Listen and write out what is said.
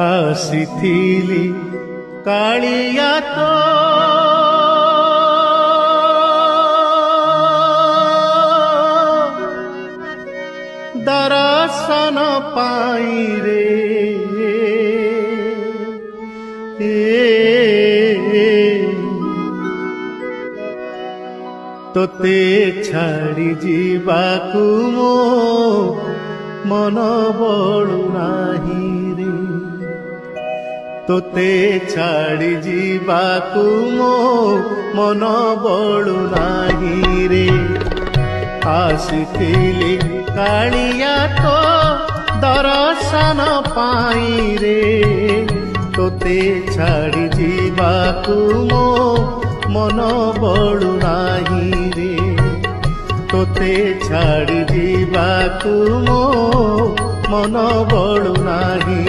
ଆସିଥିଲି କାଳିଆ ତୋ ଦର୍ଶନ ପାଇଁ ରେ ତୋତେ ଛାଡ଼ି ଯିବାକୁ ମୋ ମନ ବଳୁ ନାହିଁ ରେ ତୋତେ ଛାଡ଼ି ଯିବାକୁ ମୋ ମନ ବଳୁ ନାହିଁ ରେ ଆସିଥିଲି କାଳିଆ ତୋ ଦର୍ଶନ ପାଇଁ ରେ ତୋତେ ଛାଡ଼ି ଯିବାକୁ ମୋ ମନ ବଳୁ ନାହିଁ ରେ ତୋତେ ଛାଡ଼ି ଯିବାକୁ ମୋ ମନ ବଳୁ ନାହିଁ।